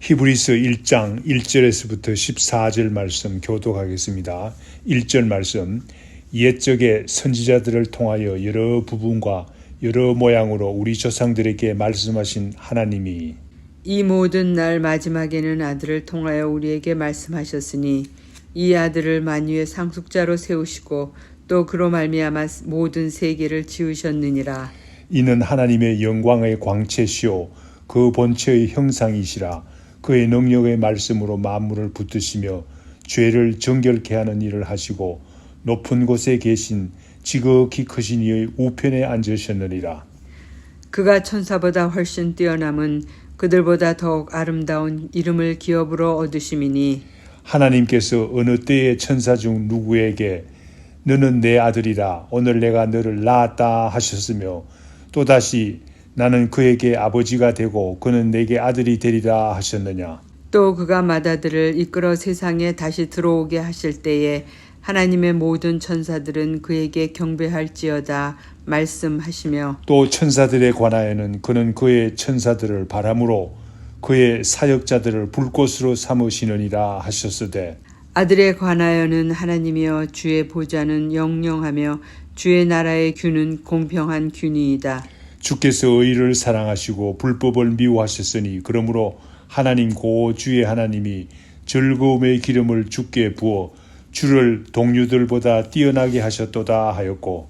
히브리서 1장 1절에서부터 14절 말씀 교독하겠습니다. 1절 말씀, 옛적의 선지자들을 통하여 여러 부분과 여러 모양으로 우리 조상들에게 말씀하신 하나님이 이 모든 날 마지막에는 아들을 통하여 우리에게 말씀하셨으니 이 아들을 만유의 상속자로 세우시고 또 그로 말미암아 모든 세계를 지으셨느니라. 이는 하나님의 영광의 광채시오 그 본체의 형상이시라. 그의 능력의 말씀으로 만물을 붙드시며 죄를 정결케 하는 일을 하시고 높은 곳에 계신 지극히 크신 이의 우편에 앉으셨느니라. 그가 천사보다 훨씬 뛰어남은 그들보다 더욱 아름다운 이름을 기업으로 얻으심이니 하나님께서 어느 때에 천사 중 누구에게 너는 내 아들이라 오늘 내가 너를 낳았다 하셨으며 또다시 나는 그에게 아버지가 되고 그는 내게 아들이 되리라 하셨느냐. 또 그가 맏아들을 이끌어 세상에 다시 들어오게 하실 때에 하나님의 모든 천사들은 그에게 경배할지어다 말씀하시며 또 천사들에 관하여는 그는 그의 천사들을 바람으로 그의 사역자들을 불꽃으로 삼으시느니라 하셨으되 아들에 관하여는 하나님이여 주의 보좌는 영영하며 주의 나라의 균은 공평한 균이이다. 주께서 의를 사랑하시고 불법을 미워하셨으니 그러므로 하나님 고 주의 하나님이 즐거움의 기름을 주께 부어 주를 동류들보다 뛰어나게 하셨도다 하였고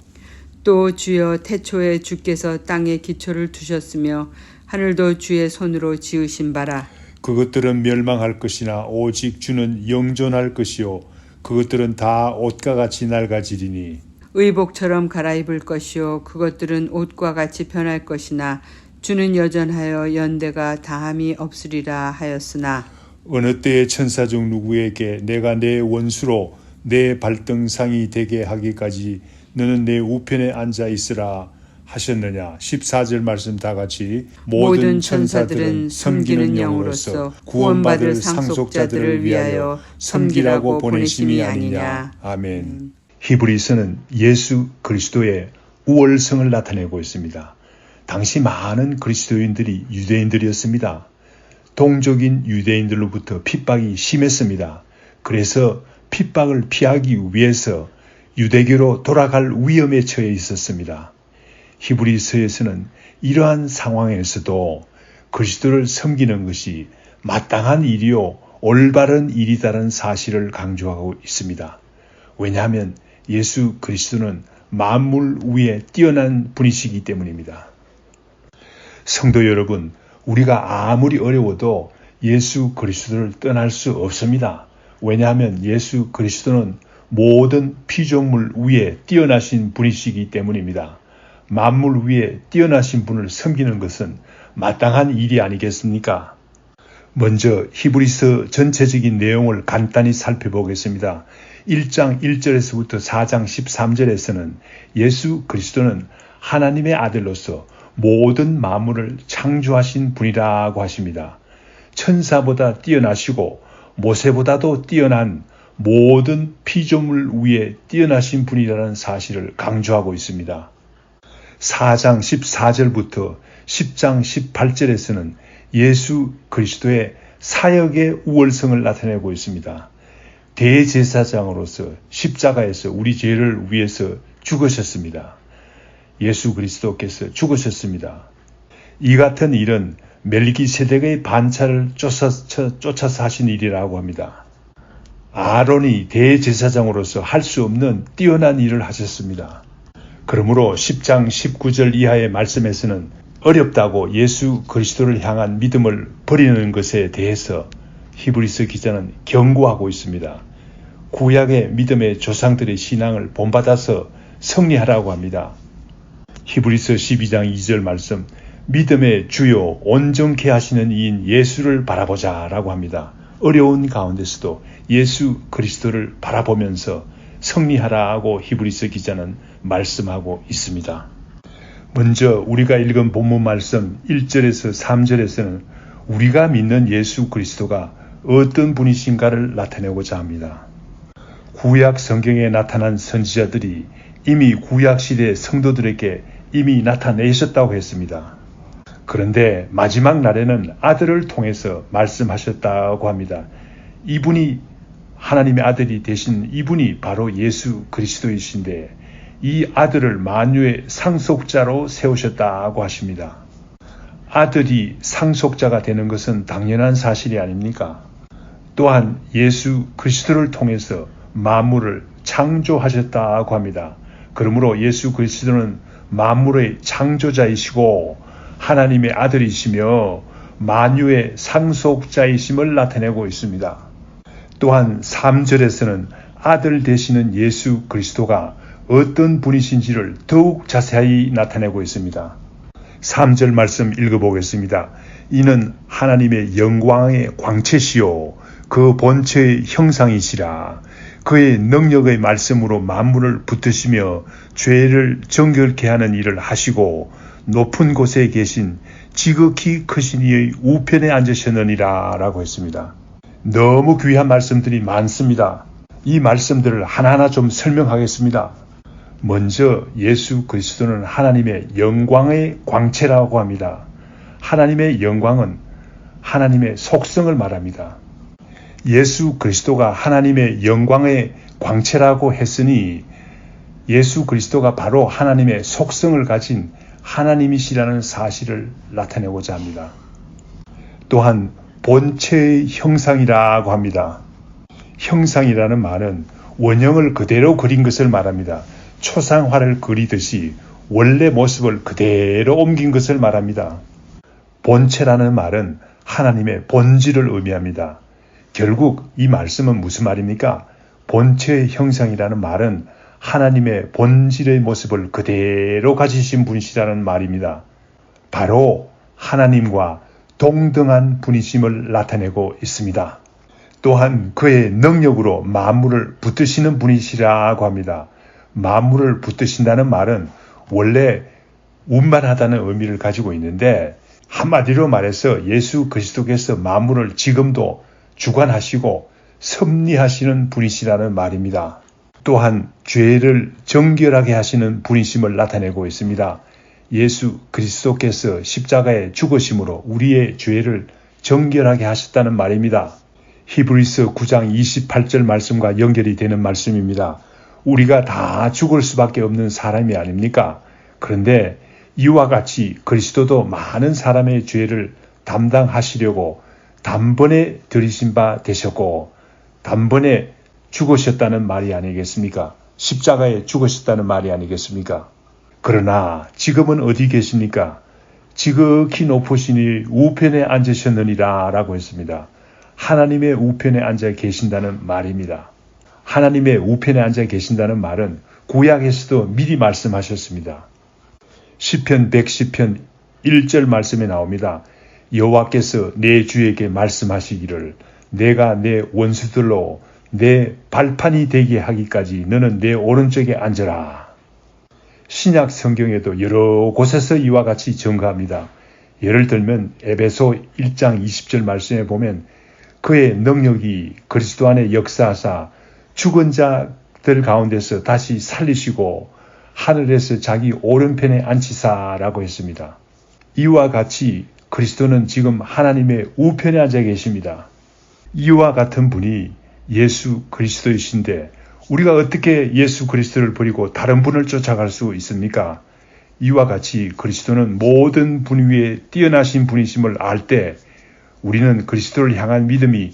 또 주여 태초에 주께서 땅에 기초를 두셨으며 하늘도 주의 손으로 지으신 바라. 그것들은 멸망할 것이나 오직 주는 영존할 것이요 그것들은 다 옷과 같이 낡아지리니 의복처럼 갈아입을 것이요 그것들은 옷과 같이 변할 것이나 주는 여전하여 연대가 다함이 없으리라 하였으나 어느 때의 천사 중 누구에게 내가 내 원수로 내 발등상이 되게 하기까지 너는 내 우편에 앉아 있으라 하셨느냐. 14절 말씀 다 같이 모든 천사들은 섬기는 영으로서 구원받을 상속자들을 위하여 섬기라고 보내심이 아니냐. 아멘. 히브리서는 예수 그리스도의 우월성을 나타내고 있습니다. 당시 많은 그리스도인들이 유대인들이었습니다. 동족인 유대인들로부터 핍박이 심했습니다. 그래서 핍박을 피하기 위해서 유대교로 돌아갈 위험에 처해 있었습니다. 히브리서에서는 이러한 상황에서도 그리스도를 섬기는 것이 마땅한 일이요 올바른 일이라는 사실을 강조하고 있습니다. 왜냐하면 예수 그리스도는 만물 위에 뛰어난 분이시기 때문입니다. 성도 여러분, 우리가 아무리 어려워도 예수 그리스도를 떠날 수 없습니다. 왜냐하면 예수 그리스도는 모든 피조물 위에 뛰어나신 분이시기 때문입니다. 만물 위에 뛰어나신 분을 섬기는 것은 마땅한 일이 아니겠습니까? 먼저 히브리서 전체적인 내용을 간단히 살펴보겠습니다. 1장 1절에서부터 4장 13절에서는 예수 그리스도는 하나님의 아들로서 모든 만물을 창조하신 분이라고 하십니다. 천사보다 뛰어나시고 모세보다도 뛰어난 모든 피조물 위에 뛰어나신 분이라는 사실을 강조하고 있습니다. 4장 14절부터 10장 18절에서는 예수 그리스도의 사역의 우월성을 나타내고 있습니다. 대제사장으로서 십자가에서 우리 죄를 위해서 죽으셨습니다. 예수 그리스도께서 죽으셨습니다. 이 같은 일은 멜기세덱의 반차를 쫓아서 하신 일이라고 합니다. 아론이 대제사장으로서 할 수 없는 뛰어난 일을 하셨습니다. 그러므로 10장 19절 이하의 말씀에서는 어렵다고 예수 그리스도를 향한 믿음을 버리는 것에 대해서 히브리서 기자는 경고하고 있습니다. 구약의 믿음의 조상들의 신앙을 본받아서 승리하라고 합니다. 히브리서 12장 2절 말씀, 믿음의 주요 온전케 하시는 이인 예수를 바라보자 라고 합니다. 어려운 가운데서도 예수 그리스도를 바라보면서 승리하라고 히브리서 기자는 말씀하고 있습니다. 먼저 우리가 읽은 본문 말씀 1절에서 3절에서는 우리가 믿는 예수 그리스도가 어떤 분이신가를 나타내고자 합니다. 구약 성경에 나타난 선지자들이 이미 구약 시대 성도들에게 이미 나타내셨다고 했습니다. 그런데 마지막 날에는 아들을 통해서 말씀하셨다고 합니다. 이분이 하나님의 아들이 되신 이분이 바로 예수 그리스도이신데 이 아들을 만유의 상속자로 세우셨다고 하십니다. 아들이 상속자가 되는 것은 당연한 사실이 아닙니까? 또한 예수 그리스도를 통해서 만물을 창조하셨다고 합니다. 그러므로 예수 그리스도는 만물의 창조자이시고 하나님의 아들이시며 만유의 상속자이심을 나타내고 있습니다. 또한 3절에서는 아들 되시는 예수 그리스도가 어떤 분이신지를 더욱 자세히 나타내고 있습니다. 3절 말씀 읽어보겠습니다. 이는 하나님의 영광의 광채시요 그 본체의 형상이시라. 그의 능력의 말씀으로 만물을 붙드시며 죄를 정결케 하는 일을 하시고 높은 곳에 계신 지극히 크신 이의 우편에 앉으셨느니라 라고 했습니다. 너무 귀한 말씀들이 많습니다. 이 말씀들을 하나하나 좀 설명하겠습니다. 먼저 예수 그리스도는 하나님의 영광의 광채라고 합니다. 하나님의 영광은 하나님의 속성을 말합니다. 예수 그리스도가 하나님의 영광의 광채라고 했으니 예수 그리스도가 바로 하나님의 속성을 가진 하나님이시라는 사실을 나타내고자 합니다. 또한 본체의 형상이라고 합니다. 형상이라는 말은 원형을 그대로 그린 것을 말합니다. 초상화를 그리듯이 원래 모습을 그대로 옮긴 것을 말합니다. 본체라는 말은 하나님의 본질을 의미합니다. 결국 이 말씀은 무슨 말입니까? 본체의 형상이라는 말은 하나님의 본질의 모습을 그대로 가지신 분이시라는 말입니다. 바로 하나님과 동등한 분이심을 나타내고 있습니다. 또한 그의 능력으로 만물을 붙드시는 분이시라고 합니다. 만물을 붙드신다는 말은 원래 운반하다는 의미를 가지고 있는데 한마디로 말해서 예수 그리스도께서 만물을 지금도 주관하시고 섭리하시는 분이시라는 말입니다. 또한 죄를 정결하게 하시는 분이심을 나타내고 있습니다. 예수 그리스도께서 십자가에 죽으심으로 우리의 죄를 정결하게 하셨다는 말입니다. 히브리서 9장 28절 말씀과 연결이 되는 말씀입니다. 우리가 다 죽을 수밖에 없는 사람이 아닙니까? 그런데 이와 같이 그리스도도 많은 사람의 죄를 담당하시려고 단번에 들이신 바 되셨고 단번에 죽으셨다는 말이 아니겠습니까? 십자가에 죽으셨다는 말이 아니겠습니까? 그러나 지금은 어디 계십니까? 지극히 높으시니 우편에 앉으셨느니라 라고 했습니다. 하나님의 우편에 앉아 계신다는 말입니다. 하나님의 우편에 앉아 계신다는 말은 구약에서도 미리 말씀하셨습니다. 시편 110편 1절 말씀에 나옵니다. 여호와께서 내 주에게 말씀하시기를 내가 내 원수들로 내 발판이 되게 하기까지 너는 내 오른쪽에 앉으라. 신약 성경에도 여러 곳에서 이와 같이 증거합니다. 예를 들면 에베소 1장 20절 말씀에 보면 그의 능력이 그리스도 안에 역사하사 죽은 자들 가운데서 다시 살리시고 하늘에서 자기 오른편에 앉히사라고 했습니다. 이와 같이 그리스도는 지금 하나님의 우편에 앉아 계십니다. 이와 같은 분이 예수 그리스도이신데 우리가 어떻게 예수 그리스도를 버리고 다른 분을 쫓아갈 수 있습니까? 이와 같이 그리스도는 모든 분 위에 뛰어나신 분이심을 알 때 우리는 그리스도를 향한 믿음이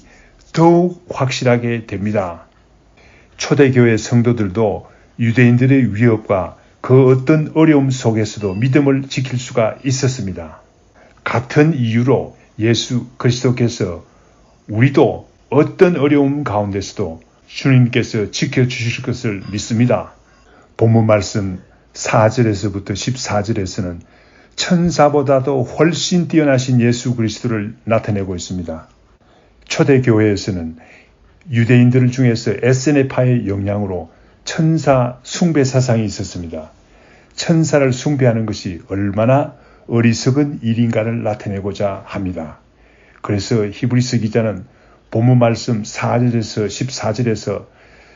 더욱 확실하게 됩니다. 초대교회 성도들도 유대인들의 위협과 그 어떤 어려움 속에서도 믿음을 지킬 수가 있었습니다. 같은 이유로 예수 그리스도께서 우리도 어떤 어려움 가운데서도 주님께서 지켜주실 것을 믿습니다. 본문 말씀 4절에서부터 14절에서는 천사보다도 훨씬 뛰어나신 예수 그리스도를 나타내고 있습니다. 초대교회에서는 유대인들 중에서 에세네파의 영향으로 천사 숭배 사상이 있었습니다. 천사를 숭배하는 것이 얼마나 어리석은 일인가를 나타내고자 합니다. 그래서 히브리서 기자는 본문 말씀 4절에서 14절에서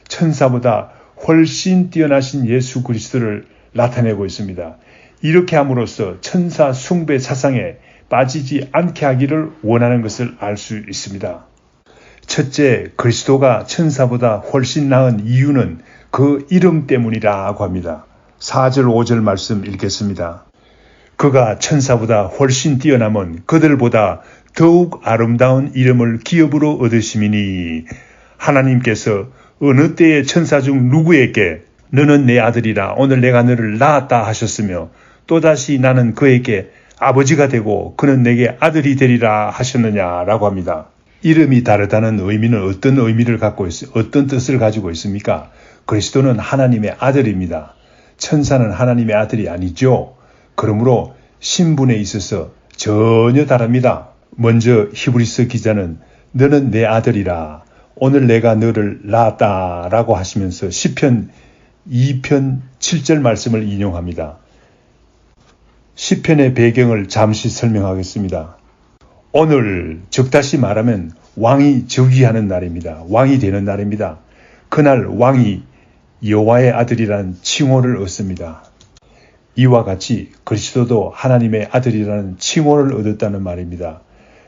천사보다 훨씬 뛰어나신 예수 그리스도를 나타내고 있습니다. 이렇게 함으로써 천사 숭배 사상에 빠지지 않게 하기를 원하는 것을 알 수 있습니다. 첫째, 그리스도가 천사보다 훨씬 나은 이유는 그 이름 때문이라고 합니다. 4절 5절 말씀 읽겠습니다. 그가 천사보다 훨씬 뛰어남은 그들보다 더욱 아름다운 이름을 기업으로 얻으심이니 하나님께서 어느 때에 천사 중 누구에게 너는 내 아들이라 오늘 내가 너를 낳았다 하셨으며 또다시 나는 그에게 아버지가 되고 그는 내게 아들이 되리라 하셨느냐라고 합니다. 이름이 다르다는 의미는 어떤 의미를 갖고 어떤 뜻을 가지고 있습니까? 그리스도는 하나님의 아들입니다. 천사는 하나님의 아들이 아니죠. 그러므로 신분에 있어서 전혀 다릅니다. 먼저 히브리서 기자는 너는 내 아들이라 오늘 내가 너를 낳았다라고 하시면서 시편 2편 7절 말씀을 인용합니다. 시편의 배경을 잠시 설명하겠습니다. 오늘 즉 다시 말하면 왕이 즉위하는 날입니다. 왕이 되는 날입니다. 그날 왕이 여호와의 아들이라는 칭호를 얻습니다. 이와 같이 그리스도도 하나님의 아들이라는 칭호를 얻었다는 말입니다.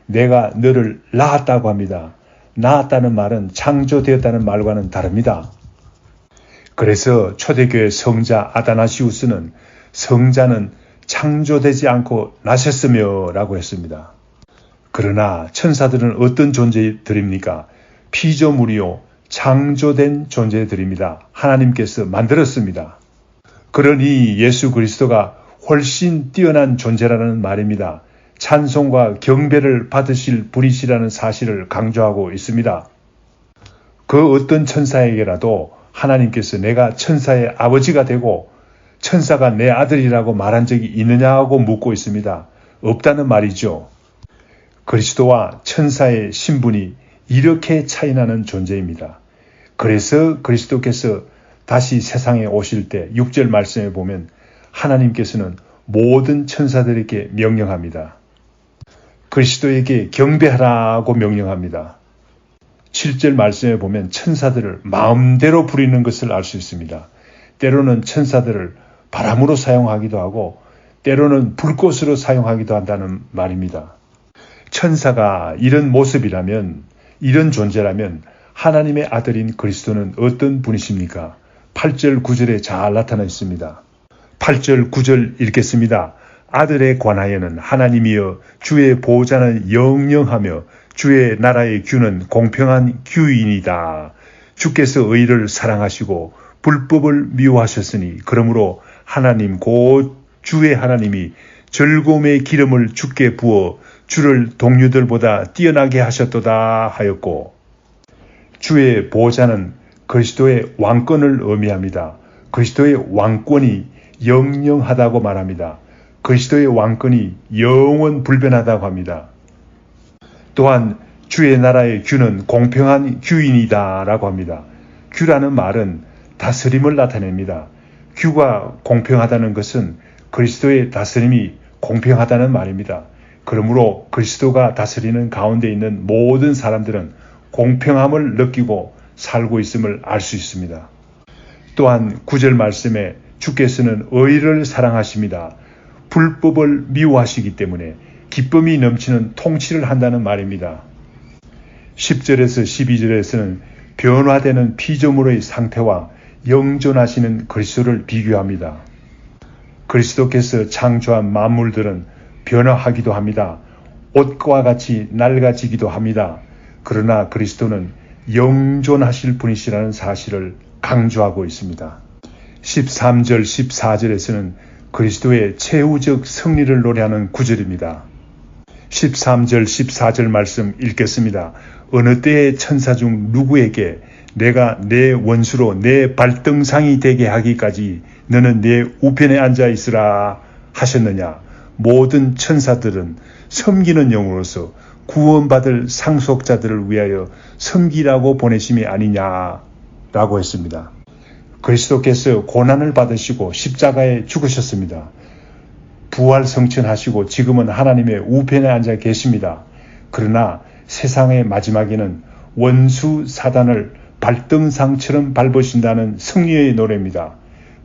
내가 너를 낳았다고 합니다. 낳았다는 말은 창조되었다는 말과는 다릅니다. 그래서 초대교회 성자 아다나시우스는 성자는 창조되지 않고 나셨으며 라고 했습니다. 그러나 천사들은 어떤 존재들입니까? 피조물이요 창조된 존재들입니다. 하나님께서 만들었습니다. 그러니 예수 그리스도가 훨씬 뛰어난 존재라는 말입니다. 찬송과 경배를 받으실 분이시라는 사실을 강조하고 있습니다. 그 어떤 천사에게라도 하나님께서 내가 천사의 아버지가 되고 천사가 내 아들이라고 말한 적이 있느냐고 묻고 있습니다. 없다는 말이죠. 그리스도와 천사의 신분이 이렇게 차이나는 존재입니다. 그래서 그리스도께서 다시 세상에 오실 때 6절 말씀에 보면 하나님께서는 모든 천사들에게 명령합니다. 그리스도에게 경배하라고 명령합니다. 7절 말씀에 보면 천사들을 마음대로 부리는 것을 알 수 있습니다. 때로는 천사들을 바람으로 사용하기도 하고 때로는 불꽃으로 사용하기도 한다는 말입니다. 천사가 이런 모습이라면 이런 존재라면 하나님의 아들인 그리스도는 어떤 분이십니까? 8절 9절에 잘 나타나 있습니다. 8절 9절 읽겠습니다. 아들에 관하여는 하나님이여 주의 보호자는 영영하며 주의 나라의 규는 공평한 규이니이다. 주께서 의를 사랑하시고 불법을 미워하셨으니 그러므로 하나님 곧 주의 하나님이 즐거움의 기름을 주께 부어 주를 동료들보다 뛰어나게 하셨도다 하였고 주의 보호자는 그리스도의 왕권을 의미합니다. 그리스도의 왕권이 영영하다고 말합니다. 그리스도의 왕권이 영원 불변하다고 합니다. 또한 주의 나라의 규는 공평한 규인이다 라고 합니다. 규라는 말은 다스림을 나타냅니다. 규가 공평하다는 것은 그리스도의 다스림이 공평하다는 말입니다. 그러므로 그리스도가 다스리는 가운데 있는 모든 사람들은 공평함을 느끼고 살고 있음을 알 수 있습니다. 또한 9절 말씀에 주께서는 의를 사랑하십니다. 불법을 미워하시기 때문에 기쁨이 넘치는 통치를 한다는 말입니다. 10절에서 12절에서는 변화되는 피조물의 상태와 영존하시는 그리스도를 비교합니다. 그리스도께서 창조한 만물들은 변화하기도 합니다. 옷과 같이 낡아지기도 합니다. 그러나 그리스도는 영존하실 분이시라는 사실을 강조하고 있습니다. 13절, 14절에서는 그리스도의 최후적 승리를 노래하는 구절입니다. 13절, 14절 말씀 읽겠습니다. 어느 때의 천사 중 누구에게 내가 내 원수로 내 발등상이 되게 하기까지 너는 내 우편에 앉아 있으라 하셨느냐. 모든 천사들은 섬기는 영으로서 구원받을 상속자들을 위하여 섬기라고 보내심이 아니냐라고 했습니다. 그리스도께서 고난을 받으시고 십자가에 죽으셨습니다. 부활 성천하시고 지금은 하나님의 우편에 앉아 계십니다. 그러나 세상의 마지막에는 원수 사단을 발등상처럼 밟으신다는 승리의 노래입니다.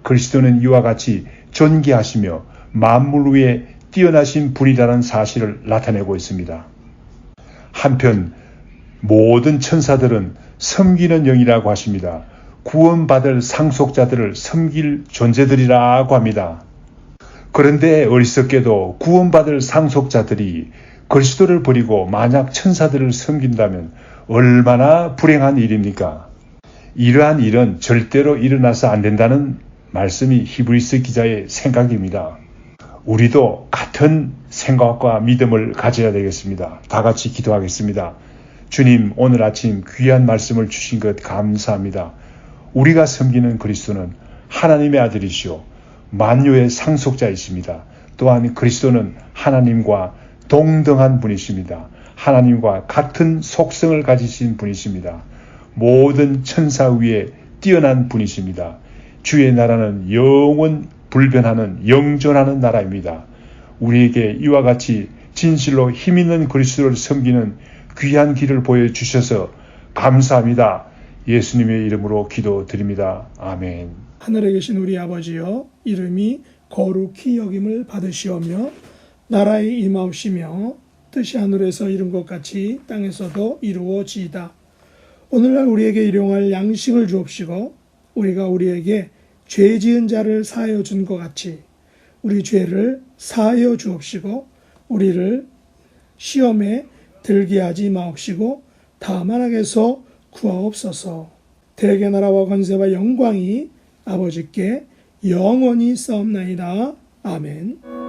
그리스도는 이와 같이 존귀하시며 만물 위에 뛰어나신 분이라는 사실을 나타내고 있습니다. 한편 모든 천사들은 섬기는 영이라고 하십니다. 구원받을 상속자들을 섬길 존재들이라고 합니다. 그런데 어리석게도 구원받을 상속자들이 그리스도를 버리고 만약 천사들을 섬긴다면 얼마나 불행한 일입니까? 이러한 일은 절대로 일어나서 안 된다는 말씀이 히브리서 기자의 생각입니다. 우리도 같은 생각과 믿음을 가져야 되겠습니다. 다 같이 기도하겠습니다. 주님, 오늘 아침 귀한 말씀을 주신 것 감사합니다. 우리가 섬기는 그리스도는 하나님의 아들이시오 만유의 상속자이십니다. 또한 그리스도는 하나님과 동등한 분이십니다. 하나님과 같은 속성을 가지신 분이십니다. 모든 천사 위에 뛰어난 분이십니다. 주의 나라는 영원 불변하는 영존하는 나라입니다. 우리에게 이와 같이 진실로 힘있는 그리스도를 섬기는 귀한 길을 보여주셔서 감사합니다. 예수님의 이름으로 기도드립니다. 아멘. 하늘에 계신 우리 아버지여, 이름이 거룩히 여김을 받으시오며 나라의 임하옵시며 뜻이 하늘에서 이룬 것 같이 땅에서도 이루어지이다. 오늘날 우리에게 일용할 양식을 주옵시고 우리가 우리에게 죄 지은 자를 사하여 준 것 같이 우리 죄를 사하여 주옵시고 우리를 시험에 들게 하지 마옵시고 다만 악에서 구하옵소서. 대개 나라와 권세와 영광이 아버지께 영원히 싸움나이다. 아멘.